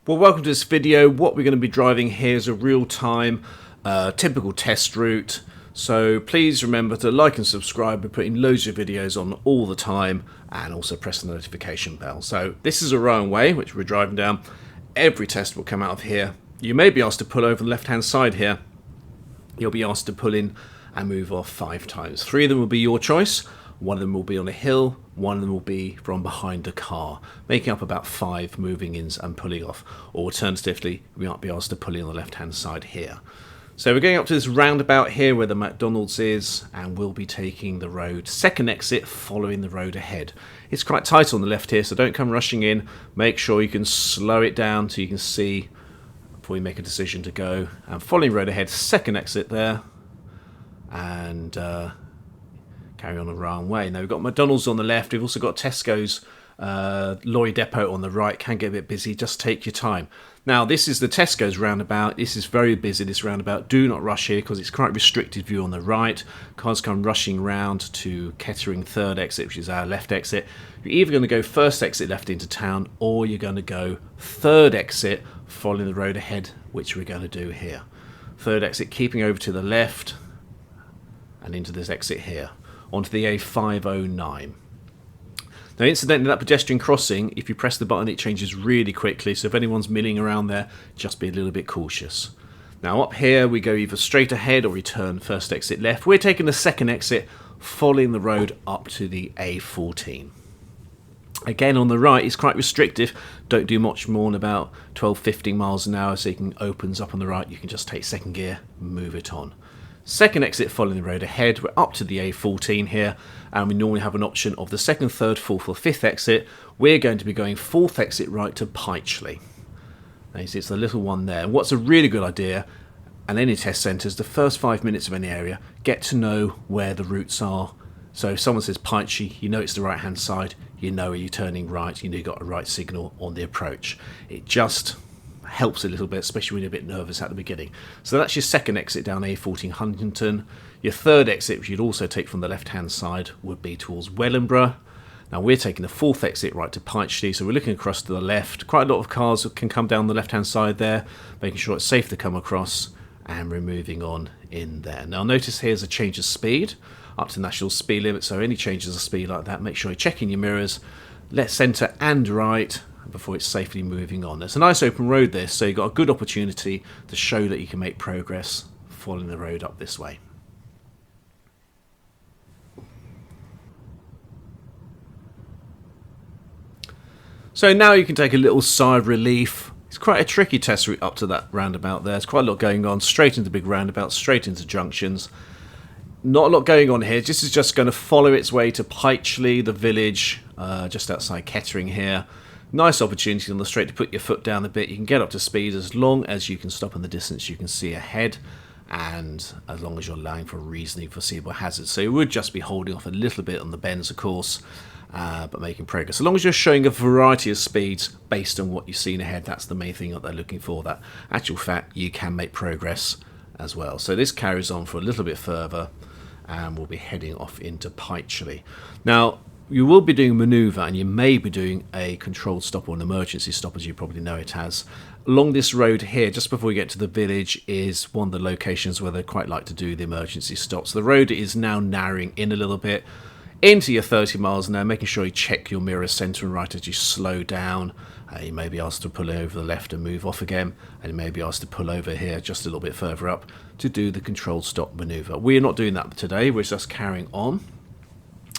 Well, welcome to this video. What we're going to be driving here is a real-time, typical test route. So please remember to like and subscribe. We're putting loads of videos on all the time, and also press the notification bell. So this is a runway which we're driving down. Every test will come out of here. You may be asked to pull over the left-hand side here. You'll be asked to pull in and move off 5 times. 3 of them will be your choice. 1 of them will be on a hill, 1 of them will be from behind a car, making up about 5 moving ins and pulling off. Or alternatively, we might be asked to pull in on the left hand side here. So we're going up to this roundabout here where the McDonald's is, and we'll be taking the road, second exit following the road ahead. It's quite tight on the left here, so don't come rushing in. Make sure you can slow it down so you can see before you make a decision to go. And following road ahead, second exit there, and carry on the wrong way. Now we've got McDonald's on the left. We've also got Tesco's lorry depot on the right. Can get a bit busy. Just take your time. Now this is the Tesco's roundabout. This is very busy, this roundabout. Do not rush here because it's quite restricted view on the right. Cars come rushing round to Kettering third exit, which is our left exit. You're either going to go first exit left into town, or you're going to go third exit following the road ahead, which we're going to do here. Third exit, keeping over to the left and into this exit here, onto the A509. Now incidentally, that pedestrian crossing, if you press the button, it changes really quickly, so if anyone's milling around there, just be a little bit cautious. Now up here we go either straight ahead or return first exit left. We're taking the second exit following the road up to the A14. Again, on the right it's quite restrictive. Don't do much more than about 12-15 miles an hour, so you can opens up on the right, you can just take second gear, move it on. Second exit following the road ahead. We're up to the A14 here, and we normally have an option of the second, third, fourth or fifth exit. We're going to be going fourth exit right to Pytchley. Now you see it's the little one there. And what's a really good idea, and any test centres, the first 5 minutes of any area, get to know where the routes are. So if someone says Pytchley, you know it's the right hand side, you know you're turning right, you know you've got a right signal on the approach. It just helps a little bit, especially when you're a bit nervous at the beginning. So that's your second exit down A14 Huntington. Your third exit, which you'd also take from the left hand side, would be towards Wellingborough. Now we're taking the fourth exit right to Pytchley, so we're looking across to the left. Quite a lot of cars can come down the left hand side there, making sure it's safe to come across, and we're moving on in there. Now notice here's a change of speed up to national speed limit, so any changes of speed like that, make sure you're checking your mirrors, left, centre and right before it's safely moving on. It's a nice open road this, so you've got a good opportunity to show that you can make progress following the road up this way. So now you can take a little sigh of relief. It's quite a tricky test route up to that roundabout there. There's quite a lot going on, straight into big roundabout, straight into junctions. Not a lot going on here. This is just going to follow its way to Pytchley, the village just outside Kettering here. Nice opportunity on the straight to put your foot down a bit. You can get up to speed as long as you can stop in the distance you can see ahead, and as long as you're allowing for reasonably foreseeable hazards. So you would just be holding off a little bit on the bends, of course, but making progress. As long as you're showing a variety of speeds based on what you've seen ahead, that's the main thing that they're looking for. That actual fact you can make progress as well. So this carries on for a little bit further, and we'll be heading off into Pytchley. Now you will be doing a manoeuvre, and you may be doing a controlled stop or an emergency stop, as you probably know it as. Along this road here, just before we get to the village, is one of the locations where they quite like to do the emergency stops. The road is now narrowing in a little bit into your 30 miles an hour, making sure you check your mirrors centre and right as you slow down. You may be asked to pull over the left and move off again, and you may be asked to pull over here just a little bit further up to do the controlled stop manoeuvre. We're not doing that today, we're just carrying on.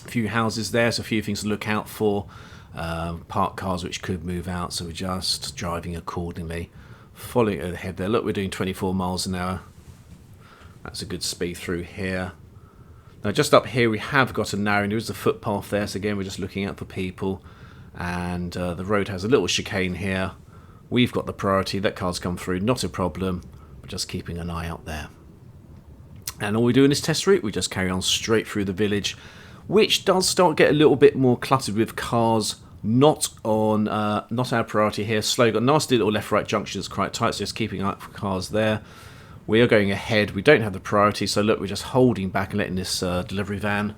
A few houses there, so a few things to look out for. Parked cars which could move out, so we're just driving accordingly, following ahead there. Look, we're doing 24 miles an hour. That's a good speed through here. Now just up here we have got a narrowing. There is a footpath there, so again we're just looking out for people, and the road has a little chicane here. We've got the priority, that car's come through, not a problem. We're just keeping an eye out there. And all we do in this test route, we just carry on straight through the village, which does start to get a little bit more cluttered with cars. Not our priority here. Slow, got nasty little left-right junctions, quite tight, so just keeping an eye out for cars there. We are going ahead. We don't have the priority, so look, we're just holding back and letting this delivery van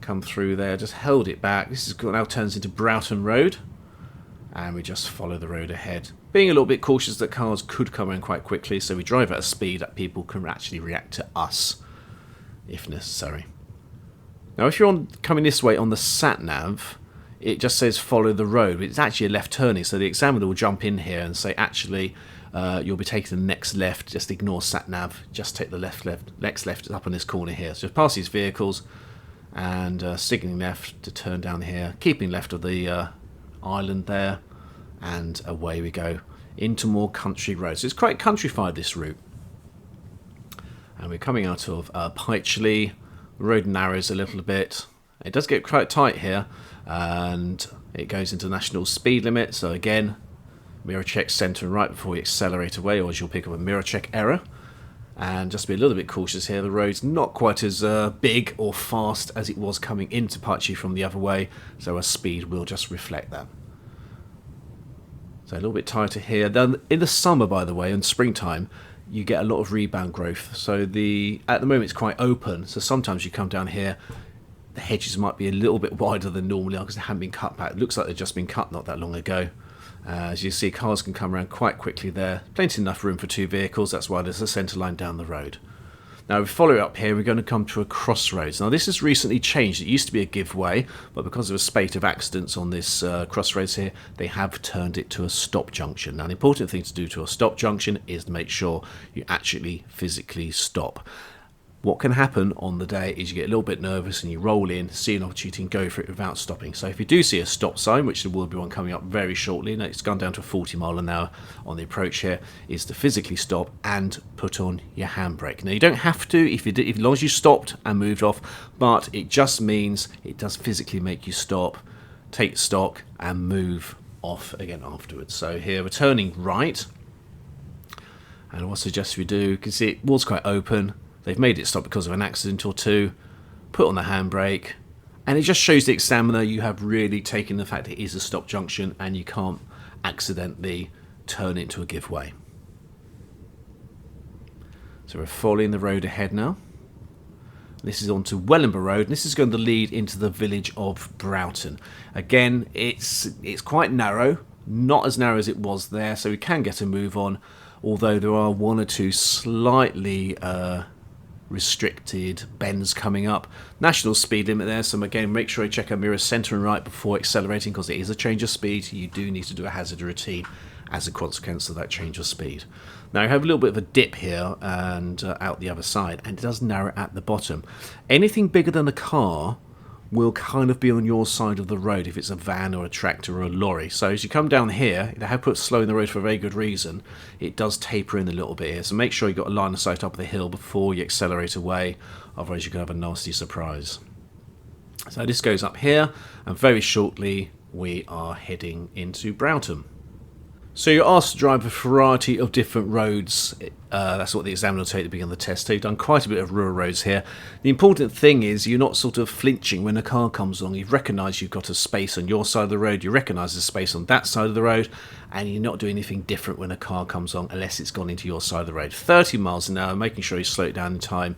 come through there. Just held it back. This is now turns into Broughton Road, and we just follow the road ahead, being a little bit cautious that cars could come in quite quickly, so we drive at a speed that people can actually react to us if necessary. Now if you're coming this way on the sat nav, it just says follow the road. It's actually a left turning, so the examiner will jump in here and say actually you'll be taking the next left, just ignore sat nav, just take the next left up on this corner here. So pass these vehicles and signaling left to turn down here, keeping left of the island there, and away we go into more country roads. So it's quite countrified, this route. And we're coming out of Pytchley. The road narrows a little bit. It does get quite tight here, and it goes into national speed limit. So again, mirror check centre and right before we accelerate away, or you'll pick up a mirror check error. And just be a little bit cautious here. The road's not quite as big or fast as it was coming into Pytchley from the other way, so our speed will just reflect that. So a little bit tighter here. Then in the summer, by the way, in springtime, you get a lot of rebound growth. So at the moment it's quite open, so sometimes you come down here, the hedges might be a little bit wider than normally because they haven't been cut back. It looks like they've just been cut not that long ago. As you see, cars can come around quite quickly there. Plenty enough room for 2 vehicles, that's why there's a centre line down the road. Now, if we follow up here, we're going to come to a crossroads. Now, this has recently changed. It used to be a giveaway, but because of a spate of accidents on this crossroads here, they have turned it to a stop junction. Now, the important thing to do to a stop junction is to make sure you actually physically stop. What can happen on the day is you get a little bit nervous and you roll in, see an opportunity and go for it without stopping. So if you do see a stop sign, which there will be one coming up very shortly, now it's gone down to 40 mile an hour on the approach here, is to physically stop and put on your handbrake. Now you don't have to if as long as you stopped and moved off, but it just means it does physically make you stop, take stock and move off again afterwards. So here we're turning right, and what I suggest we do, you can see it was quite open. They've made it stop because of an accident or two. Put on the handbrake, and it just shows the examiner you have really taken the fact it is a stop junction and you can't accidentally turn it into a giveaway. So we're following the road ahead now. This is onto Wellingborough Road, and this is going to lead into the village of Broughton. Again, it's quite narrow, not as narrow as it was there, so we can get a move on, although there are 1 or 2 slightly restricted bends coming up. National speed limit there, so again make sure you check our mirrors centre and right before accelerating, because it is a change of speed. You do need to do a hazard routine as a consequence of that change of speed. Now you have a little bit of a dip here and out the other side, and it does narrow at the bottom. Anything bigger than a car will kind of be on your side of the road if it's a van or a tractor or a lorry. So as you come down here, they have put slow in the road for a very good reason. It does taper in a little bit here, so make sure you've got a line of sight up the hill before you accelerate away, otherwise you can have a nasty surprise. So this goes up here, and very shortly we are heading into Broughton. So you're asked to drive a variety of different roads. That's what the examiner will take at the beginning of the test. So you've done quite a bit of rural roads here. The important thing is you're not sort of flinching when a car comes along. You've recognised you've got a space on your side of the road. You recognise there's space on that side of the road. And you're not doing anything different when a car comes along unless it's gone into your side of the road. 30 miles an hour, making sure you slow it down in time.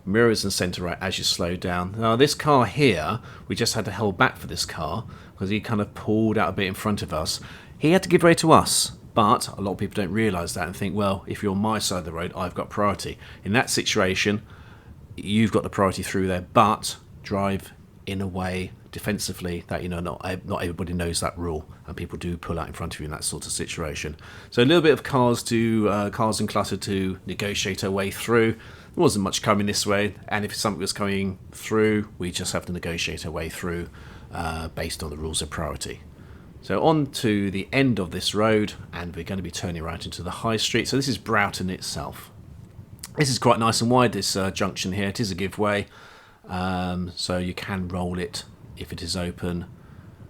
Mirrors and centre right as you slow down. Now this car here, we just had to hold back for this car because he kind of pulled out a bit in front of us. He had to give way to us, but a lot of people don't realise that and think, well, if you're on my side of the road, I've got priority. In that situation, you've got the priority through there, but drive in a way defensively that, you know, not everybody knows that rule, and people do pull out in front of you in that sort of situation. So a little bit of cars and clutter to negotiate our way through. There wasn't much coming this way, and if something was coming through, we just have to negotiate our way through based on the rules of priority. So on to the end of this road, and we're going to be turning right into the high street. So this is Broughton itself. This is quite nice and wide, this junction here. It is a giveaway, so you can roll it if it is open,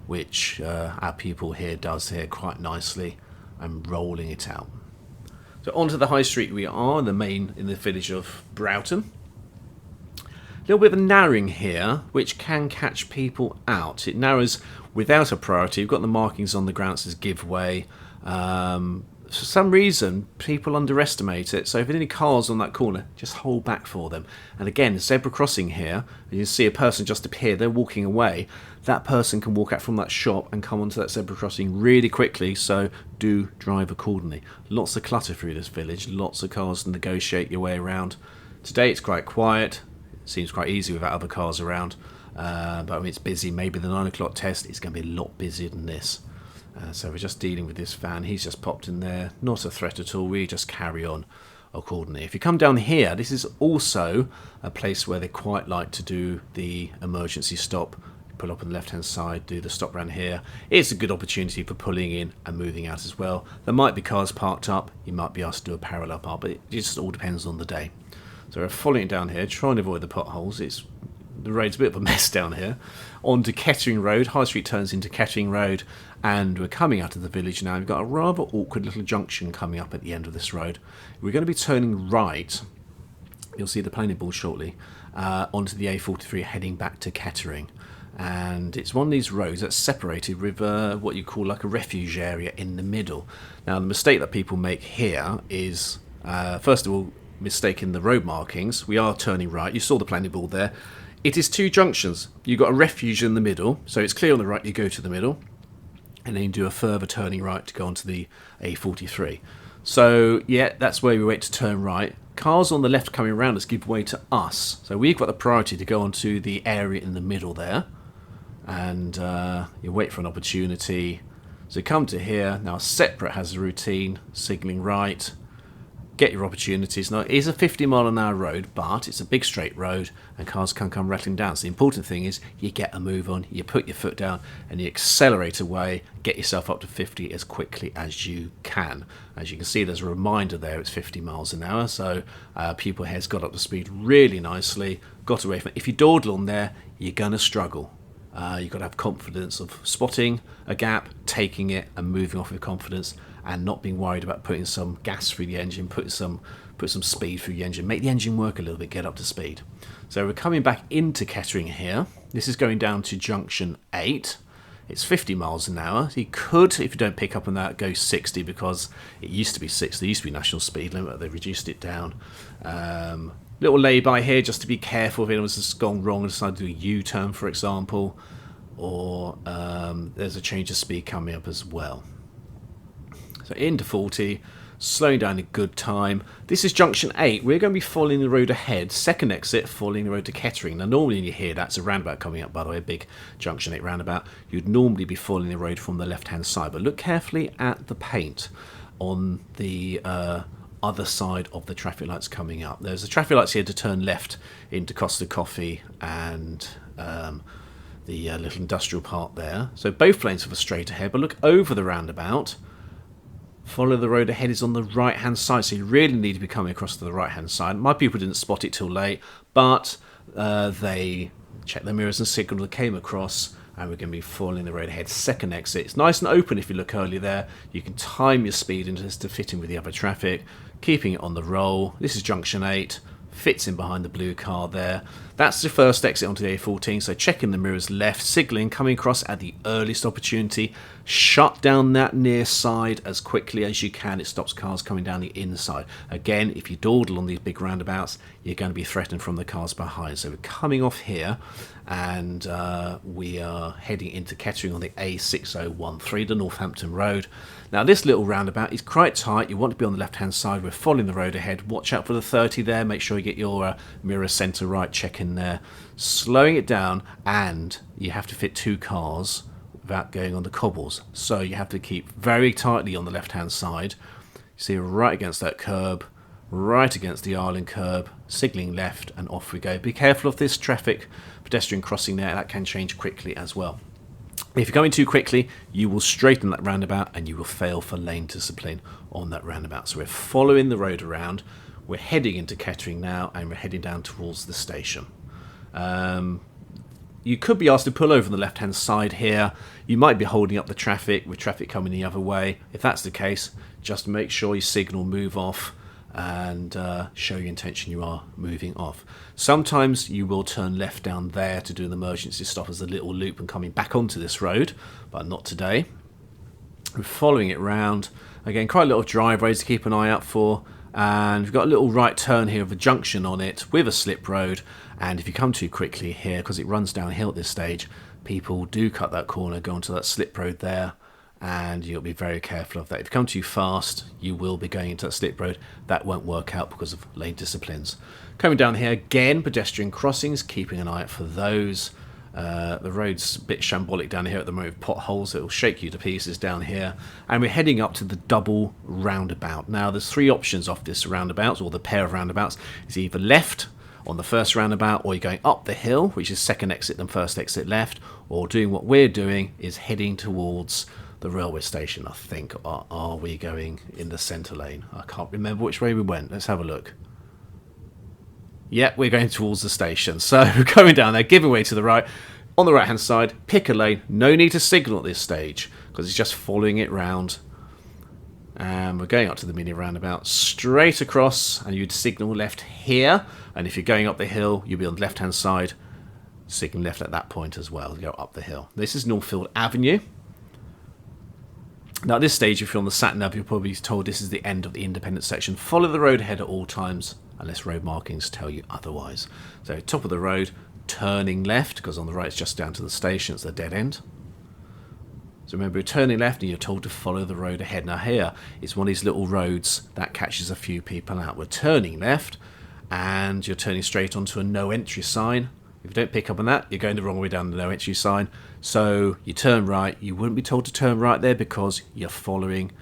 which our pupil here does here quite nicely. I'm rolling it out. So onto the high street we are, in the village of Broughton. A little bit of a narrowing here, which can catch people out. It narrows without a priority. You've got the markings on the ground that says give way. for some reason, people underestimate it. So if there's any cars on that corner, just hold back for them. And again, zebra crossing here, you see a person just appear, they're walking away. That person can walk out from that shop and come onto that zebra crossing really quickly, so do drive accordingly. Lots of clutter through this village, lots of cars to negotiate your way around. Today it's quite quiet, it seems quite easy without other cars around, but I mean, it's busy. Maybe the 9 o'clock test is going to be a lot busier than this. So we're just dealing with this van. He's just popped in there. Not a threat at all. We just carry on accordingly. If you come down here, this is also a place where they quite like to do the emergency stop. Pull up on the left hand side, do the stop round here. It's a good opportunity for pulling in and moving out as well. There might be cars parked up. You might be asked to do a parallel park, but it just all depends on the day. So we're following it down here, trying to avoid the potholes. The road's a bit of a mess down here. On to Kettering Road. High Street turns into Kettering Road, and we're coming out of the village now. We've got a rather awkward little junction coming up at the end of this road. We're going to be turning right. You'll see the planning shortly, onto the A43 heading back to Kettering. And it's one of these roads that's separated with what you call like a refuge area in the middle. Now, the mistake that people make here is, first of all, mistaking the road markings. We are turning right. You saw the planning board there. It is 2 junctions. You've got a refuge in the middle, so it's clear on the right, you go to the middle, and then you do a further turning right to go onto the A43. So, yeah, that's where we wait to turn right. Cars on the left coming around us give way to us. So we've got the priority to go onto the area in the middle there, and you wait for an opportunity. So come to here. Now, separate has a routine, signalling right. Get your opportunities. Now, it is a 50-mile-an-hour road, but it's a big straight road and cars can come rattling down. So the important thing is you get a move on, you put your foot down and you accelerate away, get yourself up to 50 as quickly as you can. As you can see, there's a reminder there, it's 50 miles an hour. So pupil has got up to speed really nicely, got away from it. If you dawdle on there, you're going to struggle. You've got to have confidence of spotting a gap, taking it and moving off with confidence, and not being worried about putting some gas through the engine, put some speed through the engine, make the engine work a little bit, get up to speed. So we're coming back into Kettering here. This is going down to junction 8. It's 50 miles an hour. You could, if you don't pick up on that, go 60 because it used to be 60. There used to be national speed limit. They reduced it down. Little lay-by here just to be careful if anyone's just gone wrong and decided to do a U-turn, for example, or there's a change of speed coming up as well. So into 40, slowing down a good time. This is junction 8. We're going to be following the road ahead. Second exit, following the road to Kettering. Now, normally when you hear that's a roundabout coming up, by the way, a big junction 8 roundabout. You'd normally be following the road from the left-hand side. But look carefully at the paint on the other side of the traffic lights coming up. There's the traffic lights here to turn left into Costa Coffee and the little industrial park there. So both lanes have a straight ahead. But look over the roundabout. Follow the road ahead is on the right hand side, so you really need to be coming across to the right hand side. My people didn't spot it till late, but they checked their mirrors and signalled that came across, and we're going to be following the road ahead. Second exit. It's nice and open if you look early there. You can time your speed into this to fit in with the other traffic, keeping it on the roll. This is junction 8. Fits in behind the blue car there. That's the first exit onto the A14, so checking the mirrors left, signalling, coming across at the earliest opportunity. Shut down that near side as quickly as you can. It stops cars coming down the inside. Again, if you dawdle on these big roundabouts, you're going to be threatened from the cars behind. So we're coming off here, and we are heading into Kettering on the A6013, the Northampton Road. Now, this little roundabout is quite tight. You want to be on the left-hand side. We're following the road ahead. Watch out for the 30 there. Make sure you get your mirror centre right. Check in there. Slowing it down, and you have to fit 2 cars without going on the cobbles. So you have to keep very tightly on the left-hand side. See, right against that curb, right against the island curb, signalling left, and off we go. Be careful of this traffic pedestrian crossing there. That can change quickly as well. If you're going too quickly, you will straighten that roundabout and you will fail for lane discipline on that roundabout. So we're following the road around. We're heading into Kettering now, and we're heading down towards the station. You could be asked to pull over on the left-hand side here. You might be holding up the traffic with traffic coming the other way. If that's the case, just make sure you signal move off and show your intention you are moving off. Sometimes you will turn left down there to do an emergency stop as a little loop and coming back onto this road, but not today. We're following it round, Again, quite a lot of driveways to keep an eye out for. And we've got a little right turn here with a junction on it with a slip road. And if you come too quickly here, because it runs downhill at this stage, people do cut that corner, go onto that slip road there, and you'll be very careful of that. If you come too fast, you will be going into that slip road. That won't work out because of lane disciplines. Coming down here again, pedestrian crossings, keeping an eye out for those. The road's a bit shambolic down here at the moment with potholes. It will shake you to pieces down here. And we're heading up to the double roundabout. Now there's three options off this roundabout, or the pair of roundabouts. It's either left on the first roundabout, or you're going up the hill, which is second exit and first exit left, or doing what we're doing is heading towards the railway station, I think. Or are we going in the centre lane? I can't remember which way we went. Let's have a look. Yep, we're going towards the station. So going down there, giving way to the right. On the right hand side, pick a lane. No need to signal at this stage because it's just following it round. And we're going up to the mini roundabout, straight across, and you'd signal left here. And if you're going up the hill, you'll be on the left hand side, signal left at that point as well. Go up the hill. This is Northfield Avenue. Now at this stage, if you're on the sat-nav, you're probably told this is the end of the independent section. Follow the road ahead at all times, unless road markings tell you otherwise. So top of the road, turning left, because on the right it's just down to the station, it's the dead end. So remember, you're turning left and you're told to follow the road ahead. Now here is one of these little roads that catches a few people out. We're turning left and you're turning straight onto a no entry sign. If you don't pick up on that, you're going the wrong way down the no entry sign. So you turn right. You wouldn't be told to turn right there because you're following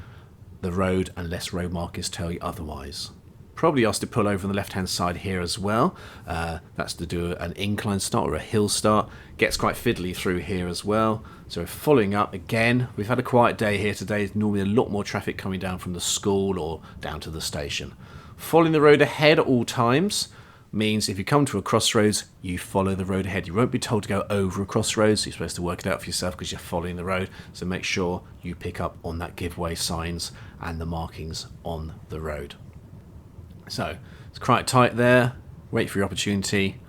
the road unless road markers tell you otherwise. Probably asked to pull over on the left hand side here as well. That's to do an incline start or a hill start. Gets quite fiddly through here as well. So we're following up again. We've had a quiet day here today. There's normally a lot more traffic coming down from the school or down to the station. Following the road ahead at all times means if you come to a crossroads, you follow the road ahead. You won't be told to go over a crossroads. You're supposed to work it out for yourself because you're following the road. So make sure you pick up on that giveaway signs and the markings on the road. So it's quite tight there. Wait for your opportunity.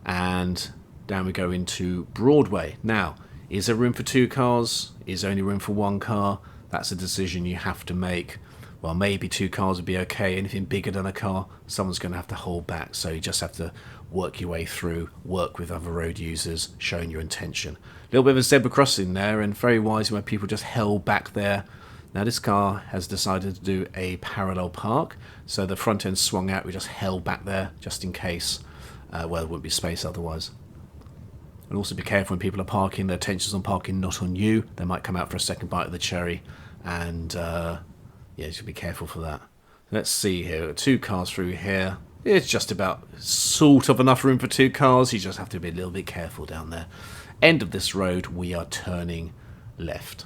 And down we go into Broadway. Now, is there room for two cars? Is there only room for one car? That's a decision you have to make. Well, maybe two cars would be okay. Anything bigger than a car, someone's going to have to hold back. So you just have to work your way through, work with other road users, showing your intention. A little bit of a zebra crossing there, and very wise where people just held back there. Now this car has decided to do a parallel park, so the front end swung out. We just held back there just in case. Well, there wouldn't be space otherwise. And also be careful when people are parking. Their attention's on parking, not on you. They might come out for a second bite of the cherry, and yeah, you should be careful for that. Let's see here. Two cars through here. It's just about sort of enough room for two cars. You just have to be a little bit careful down there. End of this road, we are turning left.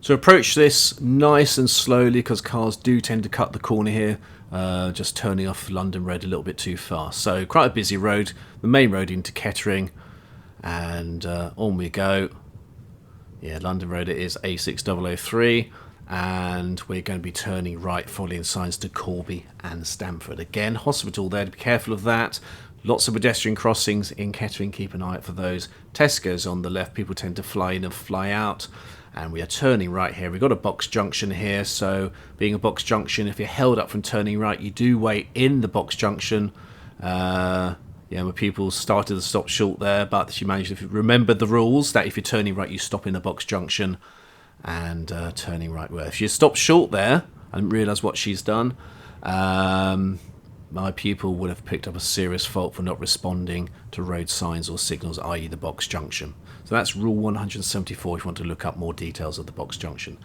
So approach this nice and slowly because cars do tend to cut the corner here, just turning off London Road a little bit too fast. So quite a busy road, the main road into Kettering, and on we go. Yeah, London Road it is, A6003, and we're going to be turning right following signs to Corby and Stamford. Again, hospital there, to be careful of that. Lots of pedestrian crossings in Kettering, keep an eye out for those. Tesco's on the left, people tend to fly in and fly out. And we are turning right here. We've got a box junction here, so being a box junction, if you're held up from turning right, you do wait in the box junction. Yeah, where people started to stop short there, but you managed to remember the rules that if you're turning right, you stop in the box junction and turning right. Well, if you stop short there, I didn't realise what she's done. My pupil would have picked up a serious fault for not responding to road signs or signals, i.e. the box junction. So that's rule 174 if you want to look up more details of the box junction.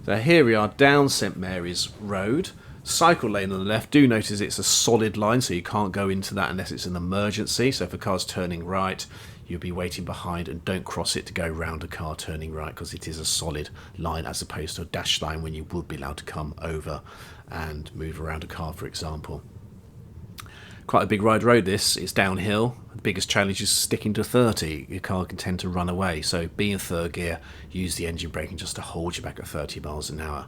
So here we are down St Mary's Road. Cycle lane on the left. Do notice it's a solid line, so you can't go into that unless it's an emergency. So if a car's turning right, you'll be waiting behind and don't cross it to go round a car turning right because it is a solid line as opposed to a dash line when you would be allowed to come over and move around a car, for example. Quite a big wide road this. It's downhill. The biggest challenge is sticking to 30. Your car can tend to run away. So be in third gear, use the engine braking just to hold you back at 30 miles an hour.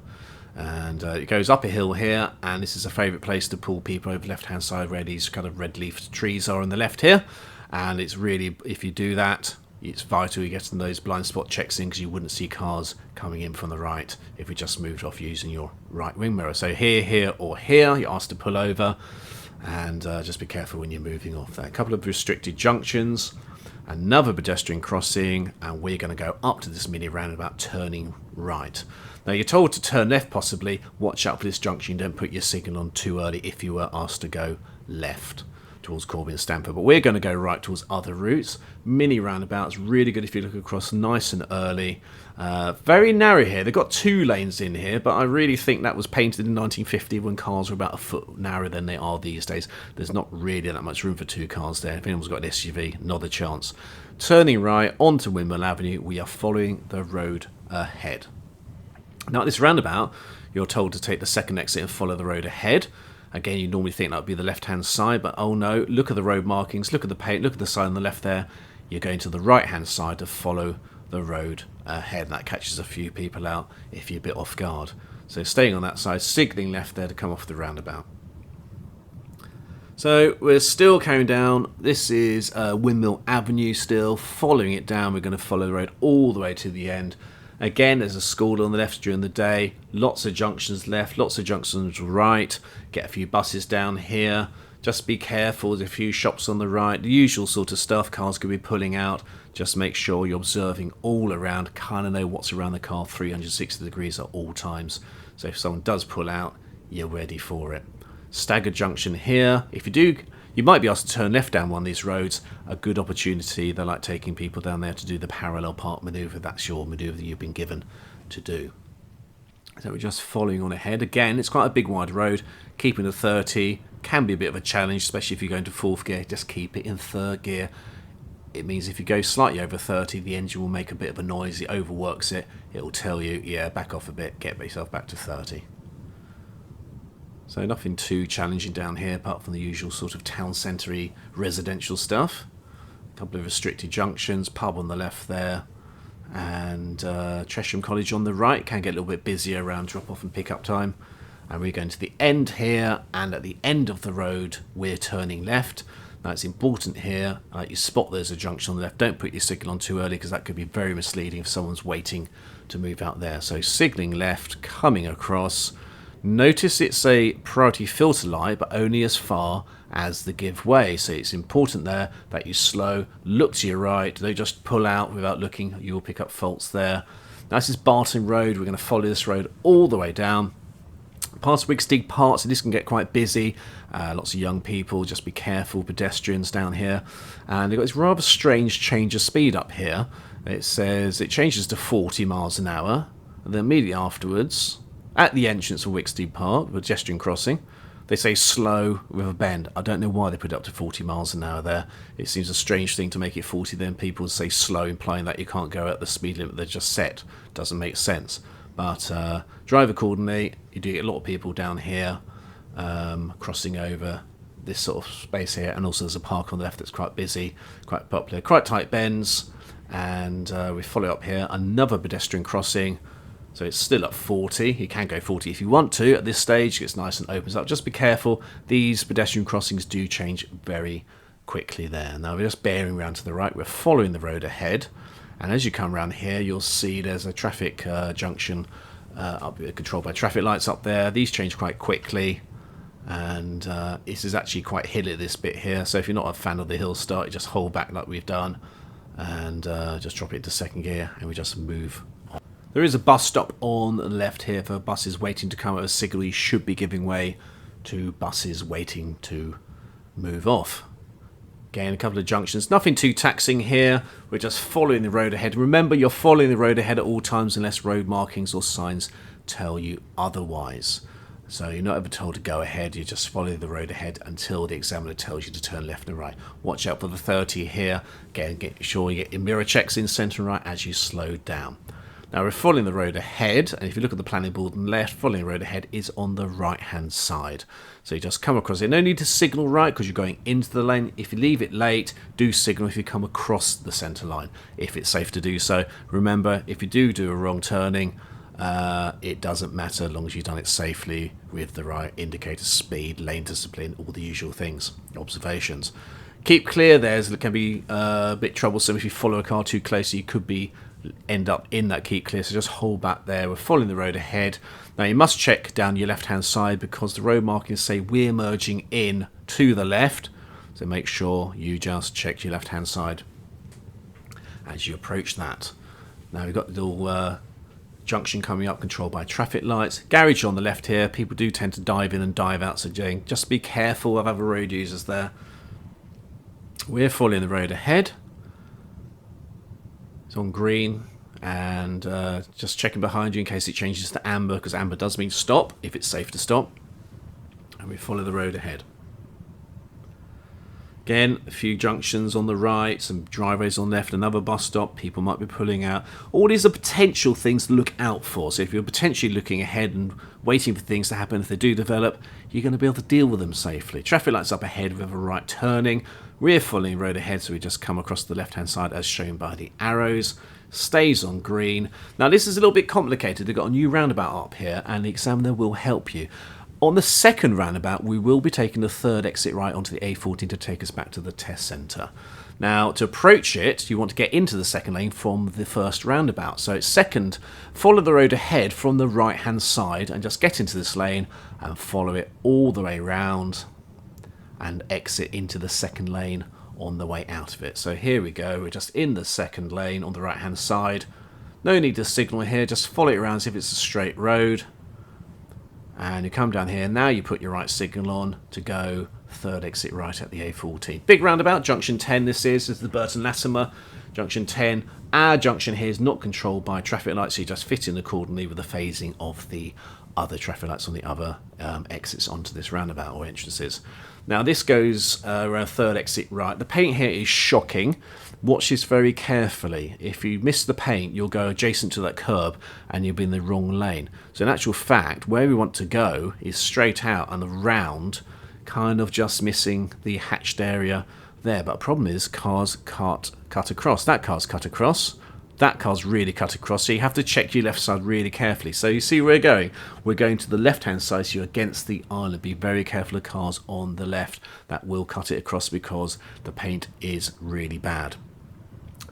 And it goes up a hill here, and this is a favourite place to pull people over the left hand side where these kind of red leafed trees are on the left here. And it's really, if you do that, it's vital you get in those blind spot checks in, because you wouldn't see cars coming in from the right if we just moved off using your right wing mirror. So here, here or here, you're asked to pull over, and just be careful when you're moving off there. A couple of restricted junctions, another pedestrian crossing, and we're going to go up to this mini roundabout turning right. Now you're told to turn left possibly. Watch out for this junction, don't put your signal on too early if you were asked to go left towards Corby and Stamford, but we're going to go right towards other routes. Mini roundabouts, really good if you look across nice and early. Very narrow here. They've got 2 lanes in here, but I really think that was painted in 1950 when cars were about a foot narrower than they are these days. There's not really that much room for 2 cars there. If anyone's got an SUV, not a chance. Turning right onto Windmill Avenue, we are following the road ahead. Now at this roundabout, you're told to take the second exit and follow the road ahead. Again, you normally think that would be the left-hand side, but oh no, look at the road markings, look at the paint, look at the sign on the left there. You're going to the right-hand side to follow the road ahead. That catches a few people out if you're a bit off guard. So staying on that side, signalling left there to come off the roundabout. So we're still carrying down. This is Windmill Avenue still. Following it down, we're going to follow the road all the way to the end. Again, there's a school on the left during the day. Lots of junctions left, lots of junctions right. Get a few buses down here. Just be careful, there's a few shops on the right. The usual sort of stuff, cars could be pulling out. Just make sure you're observing all around. Kind of know what's around the car 360 degrees at all times. So if someone does pull out, you're ready for it. Staggered junction here. If you do, you might be asked to turn left down one of these roads. A good opportunity. They like taking people down there to do the parallel park manoeuvre. That's your manoeuvre that you've been given to do. So we're just following on ahead. Again, it's quite a big wide road. Keeping the 30 can be a bit of a challenge, especially if you go into 4th gear. Just keep it in 3rd gear. It means if you go slightly over 30, the engine will make a bit of a noise. It overworks it. It will tell you, yeah, back off a bit, get yourself back to 30. So nothing too challenging down here, apart from the usual sort of town centre-y residential stuff. A couple of restricted junctions, pub on the left there, and Chesham College on the right. Can get a little bit busier around drop-off and pick-up time. And we're going to the end here, and at the end of the road, we're turning left. Now it's important here, you spot there's a junction on the left. Don't put your signal on too early, because that could be very misleading if someone's waiting to move out there. So signalling left, coming across. Notice it's a priority filter light, but only as far as the give way. So it's important there that you slow, look to your right. Don't just pull out without looking. You'll pick up faults there. Now this is Barton Road. We're going to follow this road all the way down. Past Wigstig Park, so this can get quite busy. Lots of young people. Just be careful, pedestrians down here. And they've got this rather strange change of speed up here. It says it changes to 40 miles an hour. And then immediately afterwards, at the entrance of Wigstig Park, pedestrian crossing, they say slow with a bend. I don't know why they put it up to 40 miles an hour there. It seems a strange thing to make it 40, then people say slow, implying that you can't go at the speed limit they're just set. Doesn't make sense. But drive accordingly. You do get a lot of people down here crossing over this sort of space here, and also there's a park on the left that's quite busy, quite popular, quite tight bends, and we follow up here, another pedestrian crossing. So it's still at 40. You can go 40 if you want to. At this stage, it's nice and opens up. Just be careful. These pedestrian crossings do change very quickly there. Now we're just bearing around to the right. We're following the road ahead. And as you come around here, you'll see there's a traffic junction controlled by traffic lights up there. These change quite quickly. And this is actually quite hilly, this bit here. So if you're not a fan of the hill start, you just hold back like we've done. And just drop it into 2nd gear. And we just move on. There is a bus stop on the left here for buses waiting to come. At a signal, you should be giving way to buses waiting to move off. Again, a couple of junctions. Nothing too taxing here. We're just following the road ahead. Remember, you're following the road ahead at all times unless road markings or signs tell you otherwise. So you're not ever told to go ahead. You just follow the road ahead until the examiner tells you to turn left and right. Watch out for the 30 here. Again, get sure you get your mirror checks in centre and right as you slow down. Now we're following the road ahead, and if you look at the planning board on the left, following the road ahead is on the right hand side. So you just come across it. No need to signal right because you're going into the lane. If you leave it late, do signal if you come across the centre line, if it's safe to do so. Remember, if you do a wrong turning, it doesn't matter as long as you've done it safely with the right indicator, speed, lane discipline, all the usual things, observations. Keep clear there, as it can be a bit troublesome if you follow a car too close. You could end up in that keep clear, so just hold back there. We're following the road ahead. Now you must check down your left hand side because the road markings say we're merging in to the left, so make sure you just check your left hand side as you approach that. Now we've got the little junction coming up, controlled by traffic lights. Garage on the left here. People do tend to dive in and dive out, so just be careful of other road users there. We're following the road ahead. It's on green, and just checking behind you in case it changes to amber, because amber does mean stop if it's safe to stop. And we follow the road ahead. Again, a few junctions on the right, some driveways on the left, another bus stop, people might be pulling out. All these are potential things to look out for. So if you're potentially looking ahead and waiting for things to happen, if they do develop, you're going to be able to deal with them safely. Traffic lights up ahead with a right turning. We're following road ahead, so we just come across the left-hand side as shown by the arrows. Stays on green. Now this is a little bit complicated. They've got a new roundabout up here, and the examiner will help you. On the second roundabout, we will be taking the third exit right onto the A14 to take us back to the test centre. Now, to approach it, you want to get into the second lane from the first roundabout. So it's second, follow the road ahead from the right-hand side and just get into this lane and follow it all the way round and exit into the second lane on the way out of it. So here we go, we're just in the second lane on the right-hand side. No need to signal here, just follow it around as if it's a straight road. And you come down here, now you put your right signal on to go third exit right at the A14. Big roundabout, junction 10 this is the Burton Latimer. Junction 10, our junction here is not controlled by traffic lights, so you just fit in accordingly with the phasing of the other traffic lights on the other exits onto this roundabout or entrances. Now this goes around third exit right. The paint here is shocking. Watch this very carefully. If you miss the paint, you'll go adjacent to that curb and you'll be in the wrong lane. So in actual fact, where we want to go is straight out and around, kind of just missing the hatched area there. But the problem is cars cut across. That car's cut across. That car's really cut across, so you have to check your left side really carefully. So you see where we're going. We're going to the left-hand side, so you're against the island. Be very careful of cars on the left. That will cut it across because the paint is really bad.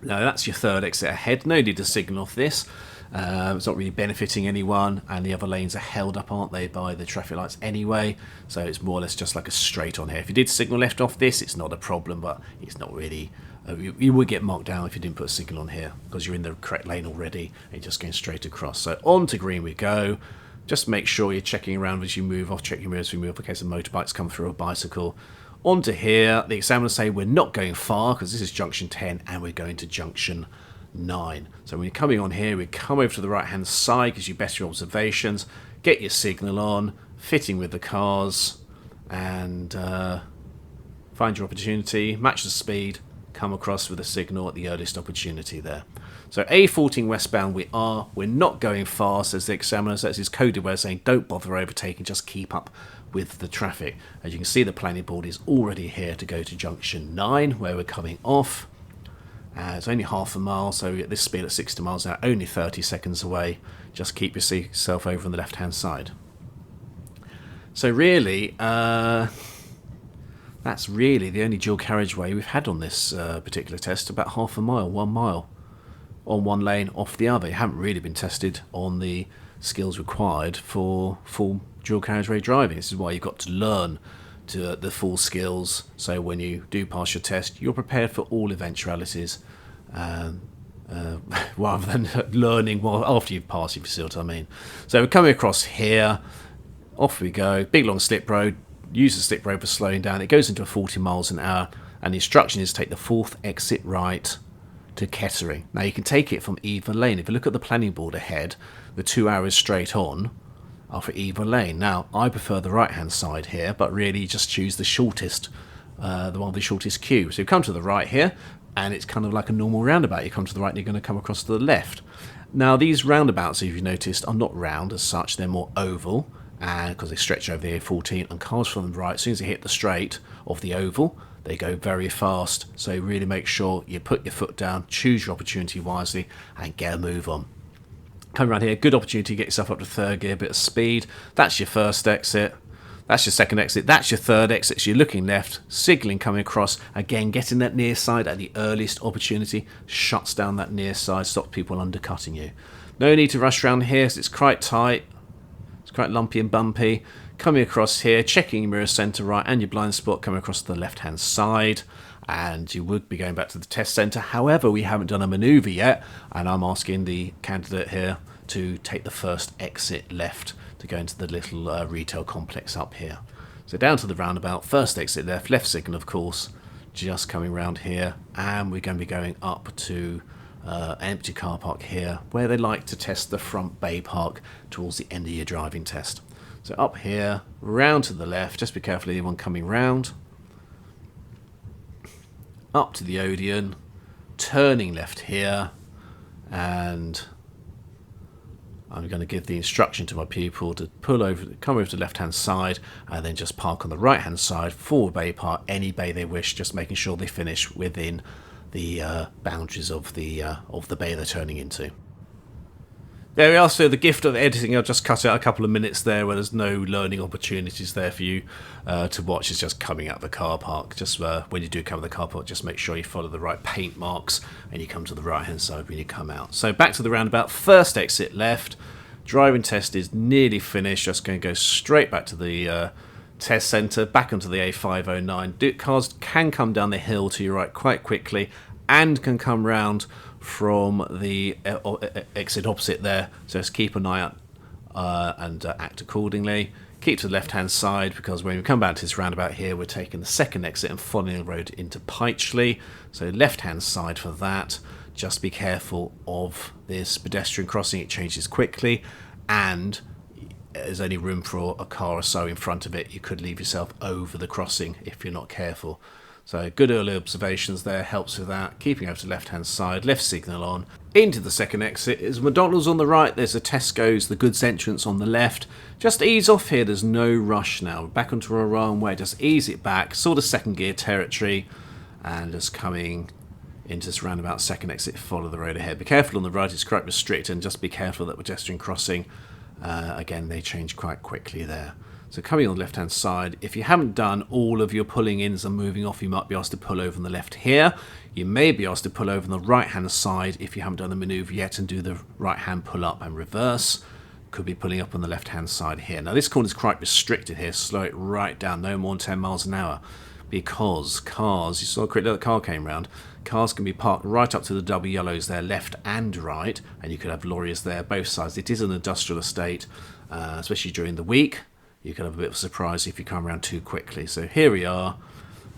Now that's your third exit ahead. No need to signal off this. It's not really benefiting anyone, and the other lanes are held up, aren't they, by the traffic lights anyway. So it's more or less just like a straight on here. If you did signal left off this, it's not a problem, but it's not really... You would get marked down if you didn't put a signal on here because you're in the correct lane already and you're just going straight across. So on to green we go. Just make sure you're checking around as you move off, check your mirrors as you move off in case of motorbikes come through, a bicycle. On to here, the examiners say we're not going far because this is junction 10 and we're going to junction 9. So when you're coming on here, we come over to the right hand side, gives you better observations, get your signal on, fitting with the cars, and find your opportunity, match the speed, come across with a signal at the earliest opportunity there. So A14 westbound we're not going fast, as the examiner says, his coded way of saying don't bother overtaking, just keep up with the traffic. As you can see, the planning board is already here to go to junction 9 where we're coming off. It's only half a mile, so at this speed at 60 miles an hour, only 30 seconds away. Just keep yourself over on the left hand side. So really, that's really the only dual carriageway we've had on this particular test, about half a mile, 1 mile on one lane off the other. You haven't really been tested on the skills required for full dual carriageway driving. This is why you've got to learn the full skills, so when you do pass your test, you're prepared for all eventualities rather than learning after you've passed, if you see what I mean. So we're coming across here, off we go, big long slip road. Use the slip road for slowing down. It goes into a 40 miles an hour, and the instruction is to take the fourth exit right to Kettering. Now you can take it from either lane. If you look at the planning board ahead, the 2 arrows straight on are for either lane. Now I prefer the right hand side here, but really you just choose the shortest, the one with the shortest queue. So you come to the right here, and it's kind of like a normal roundabout. You come to the right and you're going to come across to the left. Now these roundabouts, if you've noticed, are not round as such, they're more oval, and because they stretch over the A14, and cars from the right, as soon as they hit the straight of the oval, they go very fast. So really make sure you put your foot down, choose your opportunity wisely, and get a move on. Come around here, good opportunity to get yourself up to third gear, bit of speed. That's your first exit. That's your second exit. That's your third exit. So you're looking left, signalling coming across. Again, getting that near side at the earliest opportunity. Shuts down that near side, stops people undercutting you. No need to rush around here, so it's quite tight. It's quite lumpy and bumpy. Coming across here, checking your mirror centre right and your blind spot coming across to the left-hand side. And you would be going back to the test centre. However, we haven't done a manoeuvre yet. And I'm asking the candidate here to take the first exit left to go into the little retail complex up here. So down to the roundabout, first exit left, left signal of course, just coming round here, and we're going to be going up to an empty car park here, where they like to test the front bay park towards the end of your driving test. So up here, round to the left, just be careful of anyone coming round, up to the Odeon, turning left here, and I'm going to give the instruction to my pupil to pull over, come over to the left-hand side, and then just park on the right-hand side, forward bay park, any bay they wish, just making sure they finish within the boundaries of the bay they're turning into. There we are. So the gift of editing, I'll just cut out a couple of minutes there where there's no learning opportunities there for you to watch. It's just coming out of the car park. Just when you do come to the car park, just make sure you follow the right paint marks and you come to the right hand side when you come out. So back to the roundabout, first exit left. Driving test is nearly finished. Just going to go straight back to the test centre, back onto the A509. Cars can come down the hill to your right quite quickly and can come round from the exit opposite there, so just keep an eye out and act accordingly. Keep to the left hand side, because when we come back to this roundabout here, we're taking the second exit and following the road into Pytchley, so left hand side for that. Just be careful of this pedestrian crossing, it changes quickly, and there's only room for a car or so in front of it. You could leave yourself over the crossing if you're not careful. So good early observations there, helps with that. Keeping over to the left-hand side, left signal on. Into the second exit is McDonald's on the right. There's a Tesco's, the goods entrance on the left. Just ease off here. There's no rush now. Back onto our own way. Just ease it back. Sort of second gear territory. And just coming into this roundabout second exit, follow the road ahead. Be careful on the right. It's quite restricted. And just be careful that pedestrian crossing. Again, they change quite quickly there. So coming on the left-hand side, if you haven't done all of your pulling ins and moving off, you might be asked to pull over on the left here. You may be asked to pull over on the right-hand side if you haven't done the manoeuvre yet and do the right-hand pull-up and reverse. Could be pulling up on the left-hand side here. Now this corner is quite restricted here. Slow it right down, no more than 10 miles an hour. Because cars, you saw quickly that the car came round, cars can be parked right up to the double yellows there, left and right, and you could have lorries there, both sides. It is an industrial estate, especially during the week. You could have a bit of a surprise if you come around too quickly. So here we are,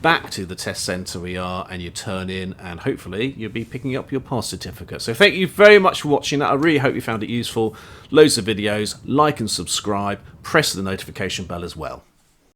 back to the test centre we are, and you turn in, and hopefully you'll be picking up your pass certificate. So thank you very much for watching that. I really hope you found it useful. Loads of videos, like and subscribe, press the notification bell as well.